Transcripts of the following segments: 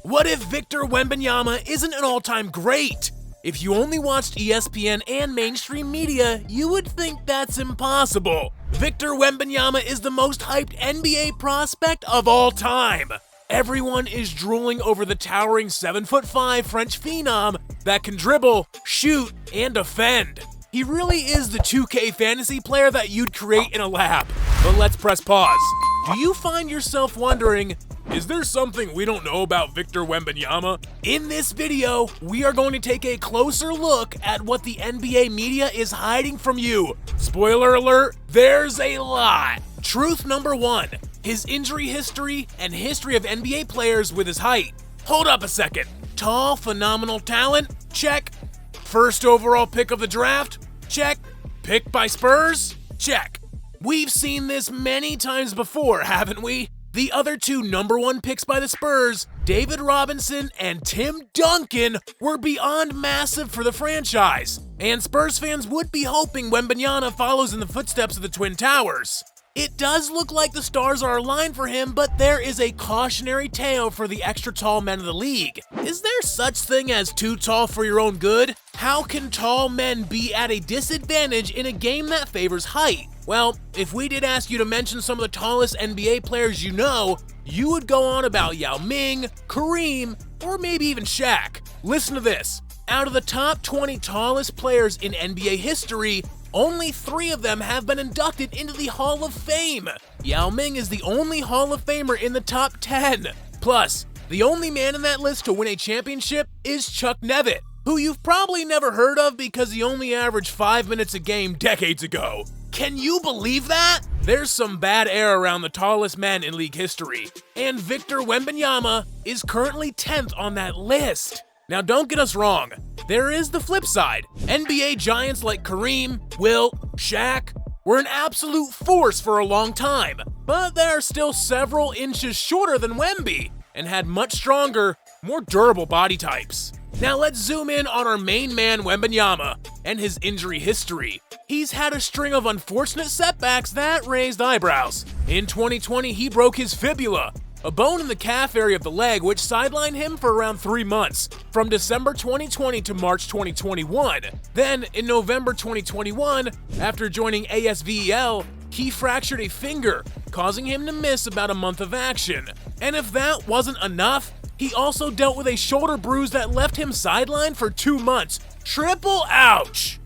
What if Victor Wembanyama isn't an all-time great? If you only watched ESPN and mainstream media, you would think that's impossible. Victor Wembanyama is the most hyped NBA prospect of all time. Everyone is drooling over the towering 7'5" French phenom that can dribble, shoot, and defend. He really is the 2K fantasy player that you'd create in a lab. But let's press pause. Do you find yourself wondering, is there something we don't know about Victor Wembanyama? In this video, we are going to take a closer look at what the NBA media is hiding from you. Spoiler alert, there's a lot. Truth number 1, his injury history and history of NBA players with his height. Hold up a second. Tall, phenomenal talent? Check. First overall pick of the draft? Check. Picked by Spurs? Check. We've seen this many times before, haven't we? The other two number 1 picks by the Spurs, David Robinson and Tim Duncan, were beyond massive for the franchise, and Spurs fans would be hoping Wembanyama follows in the footsteps of the Twin Towers. It does look like the stars are aligned for him, but there is a cautionary tale for the extra tall men of the league. Is there such thing as too tall for your own good? How can tall men be at a disadvantage in a game that favors height? Well, if we did ask you to mention some of the tallest NBA players you know, you would go on about Yao Ming, Kareem, or maybe even Shaq. Listen to this. Out of the top 20 tallest players in NBA history, only 3 of them have been inducted into the Hall of Fame. Yao Ming is the only Hall of Famer in the top 10. Plus, the only man in that list to win a championship is Chuck Nevitt, who you've probably never heard of because he only averaged 5 minutes a game decades ago. Can you believe that? There's some bad air around the tallest men in league history, and Victor Wembanyama is currently 10th on that list. Now don't get us wrong, there is the flip side. NBA giants like Kareem, Wilt, Shaq were an absolute force for a long time, but they are still several inches shorter than Wemby and had much stronger, more durable body types. Now let's zoom in on our main man Wembanyama and his injury history. He's had a string of unfortunate setbacks that raised eyebrows. In 2020, he broke his fibula, a bone in the calf area of the leg which sidelined him for around 3 months, from December 2020 to March 2021. Then, in November 2021, after joining ASVEL, he fractured a finger, causing him to miss about a month of action. And if that wasn't enough, he also dealt with a shoulder bruise that left him sidelined for 2 months. Triple ouch!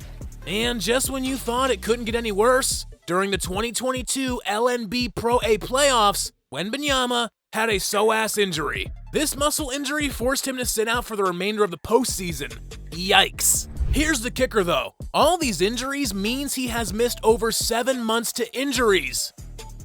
And just when you thought it couldn't get any worse, during the 2022 LNB Pro A playoffs, Wembanyama had a psoas injury. This muscle injury forced him to sit out for the remainder of the postseason. Yikes. Here's the kicker though. All these injuries means he has missed over 7 months to injuries.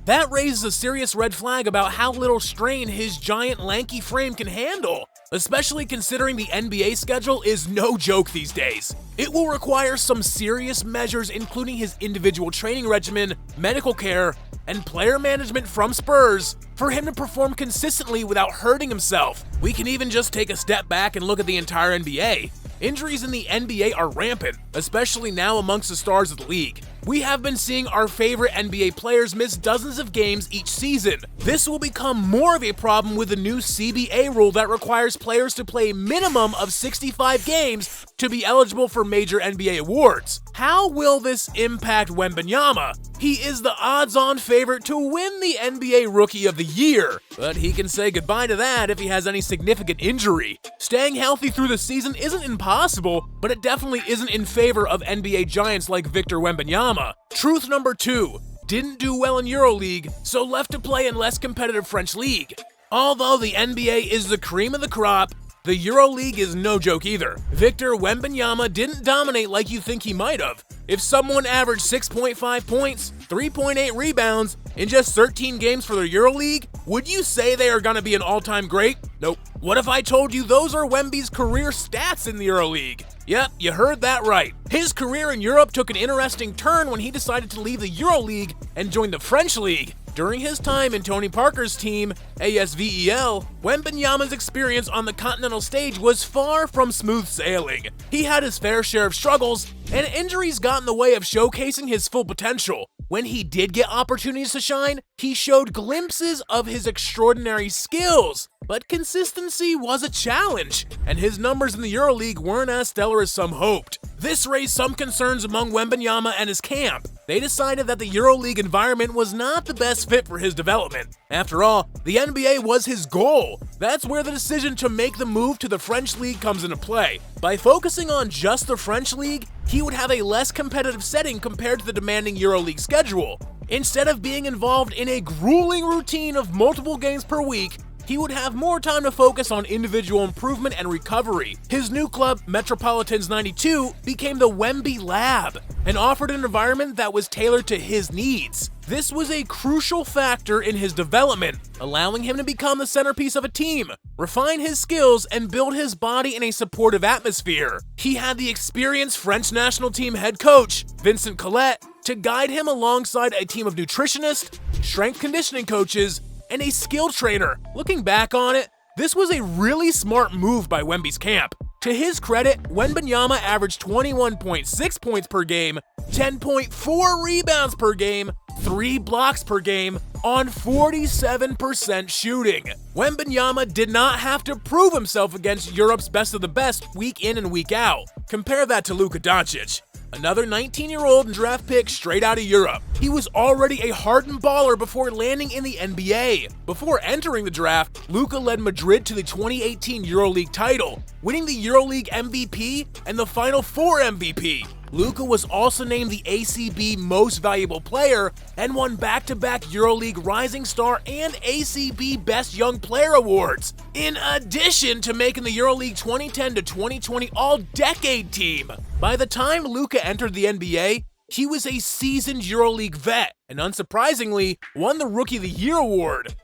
That raises a serious red flag about how little strain his giant lanky frame can handle, especially considering the NBA schedule is no joke these days. It will require some serious measures including his individual training regimen, medical care, and player management from Spurs for him to perform consistently without hurting himself. We can even just take a step back and look at the entire NBA. Injuries in the NBA are rampant, especially now amongst the stars of the league. We have been seeing our favorite NBA players miss dozens of games each season. This will become more of a problem with the new CBA rule that requires players to play a minimum of 65 games to be eligible for major NBA awards. How will this impact Wembanyama? He is the odds-on favorite to win the NBA Rookie of the Year, but he can say goodbye to that if he has any significant injury. Staying healthy through the season isn't impossible, but it definitely isn't in favor of NBA giants like Victor Wembanyama. Truth number 2, didn't do well in Euroleague, so left to play in less competitive French league. Although the NBA is the cream of the crop, the Euroleague is no joke either. Victor Wembanyama didn't dominate like you think he might have. If someone averaged 6.5 points, 3.8 rebounds in just 13 games for the Euroleague, would you say they are gonna be an all-time great? Nope. What if I told you those are Wemby's career stats in the Euroleague? Yep, you heard that right. His career in Europe took an interesting turn when he decided to leave the Euroleague and join the French League. During his time in Tony Parker's team, ASVEL, Wembanyama's experience on the continental stage was far from smooth sailing. He had his fair share of struggles, and injuries got in the way of showcasing his full potential. when he did get opportunities to shine, he showed glimpses of his extraordinary skills, but consistency was a challenge, and his numbers in the Euroleague weren't as stellar as some hoped. This raised some concerns among Wembanyama and his camp. They decided that the Euroleague environment was not the best fit for his development. After all, the NBA was his goal. That's where the decision to make the move to the French League comes into play. By focusing on just the French League, he would have a less competitive setting compared to the demanding Euroleague schedule. Instead of being involved in a grueling routine of multiple games per week, he would have more time to focus on individual improvement and recovery. His new club, Metropolitans 92, became the Wemby Lab and offered an environment that was tailored to his needs. This was a crucial factor in his development, allowing him to become the centerpiece of a team, refine his skills, and build his body in a supportive atmosphere. He had the experienced French national team head coach, Vincent Collet, to guide him alongside a team of nutritionists, strength conditioning coaches, and a skill trainer. Looking back on it, this was a really smart move by Wemby's camp. To his credit, Wembanyama averaged 21.6 points per game, 10.4 rebounds per game, 3 blocks per game, on 47% shooting. Wembanyama did not have to prove himself against Europe's best of the best week in and week out. Compare that to Luka Doncic, another 19-year-old draft pick straight out of Europe. He was already a hardened baller before landing in the NBA. Before entering the draft, Luka led Madrid to the 2018 Euroleague title, winning the Euroleague MVP and the Final Four MVP. Luka was also named the ACB Most Valuable Player and won back-to-back Euroleague Rising Star and ACB Best Young Player awards, in addition to making the Euroleague 2010 to 2020 All-Decade team. By the time Luka entered the NBA, he was a seasoned Euroleague vet and, unsurprisingly, won the Rookie of the Year award.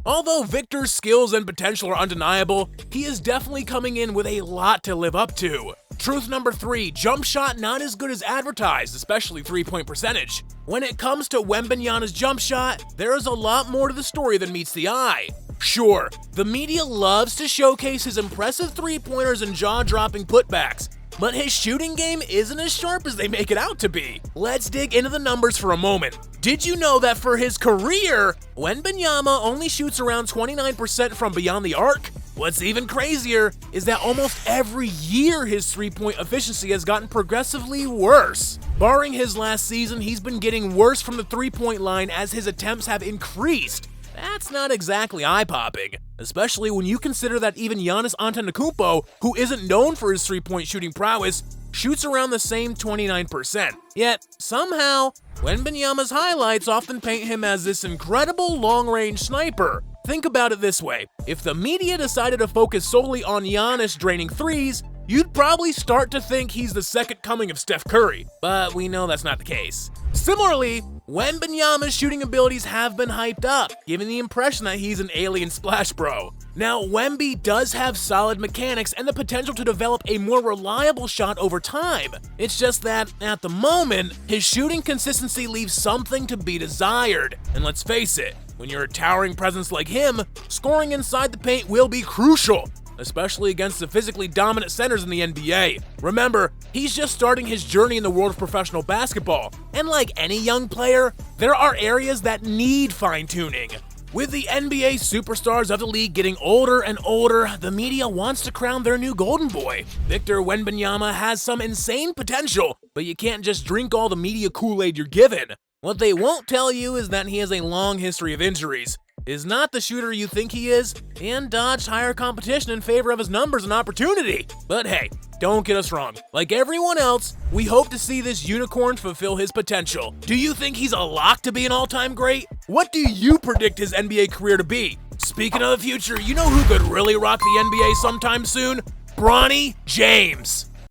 Although Victor's skills and potential are undeniable, he is definitely coming in with a lot to live up to. Truth number 3, jump shot not as good as advertised, especially three-point percentage. When it comes to Wembanyama's jump shot, there is a lot more to the story than meets the eye. Sure, the media loves to showcase his impressive three-pointers and jaw-dropping putbacks, but his shooting game isn't as sharp as they make it out to be. Let's dig into the numbers for a moment. Did you know that for his career, Wembanyama only shoots around 29% from beyond the arc? What's even crazier is that almost every year his three-point efficiency has gotten progressively worse. Barring his last season, he's been getting worse from the three-point line as his attempts have increased. That's not exactly eye-popping, especially when you consider that even Giannis Antetokounmpo, who isn't known for his three-point shooting prowess, shoots around the same 29%. Yet, somehow, Wembanyama's highlights often paint him as this incredible long-range sniper. Think about it this way, if the media decided to focus solely on Giannis draining threes, you'd probably start to think he's the second coming of Steph Curry, but we know that's not the case. Similarly, Wembanyama's shooting abilities have been hyped up, giving the impression that he's an alien splash bro. Now, Wemby does have solid mechanics and the potential to develop a more reliable shot over time. It's just that, at the moment, his shooting consistency leaves something to be desired. And let's face it, when you're a towering presence like him, scoring inside the paint will be crucial, especially against the physically dominant centers in the NBA. Remember, he's just starting his journey in the world of professional basketball, and like any young player, there are areas that need fine-tuning. With the NBA superstars of the league getting older and older, the media wants to crown their new golden boy. Victor Wembanyama has some insane potential, but you can't just drink all the media Kool-Aid you're given. What they won't tell you is that he has a long history of injuries, is not the shooter you think he is, and dodged higher competition in favor of his numbers and opportunity. But hey, don't get us wrong. Like everyone else, we hope to see this unicorn fulfill his potential. Do you think he's a lock to be an all-time great? What do you predict his NBA career to be? Speaking of the future, you know who could really rock the NBA sometime soon? Bronny James.